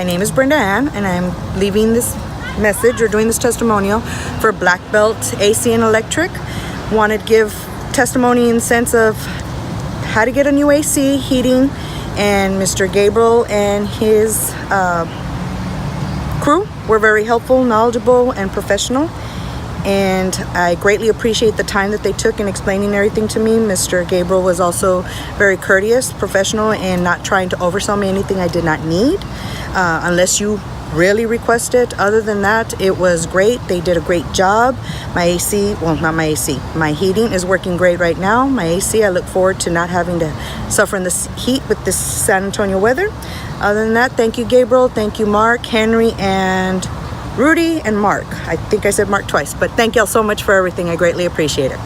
My name is Brenda Ann, and I'm leaving this message or doing this testimonial for Blackbelt AC and Electric. Wanted to give testimony in the sense of how to get a new AC heating, and Mr. Gabriel and his crew were very helpful, knowledgeable, and professional. And I greatly appreciate the time that they took in explaining everything to me. Mr. Gabriel was also very courteous, professional, and not trying to oversell me anything I did not need, unless you really request it. Other than that, it was great. They did a great job. My AC, well, not my AC, my heating is working great right now. My AC, I look forward to not having to suffer in this heat with this San Antonio weather. Other than that, thank you, Gabriel. Thank you, Mark, Henry, and Rudy, and Mark. I think I said Mark twice, but thank y'all so much for everything. I greatly appreciate it.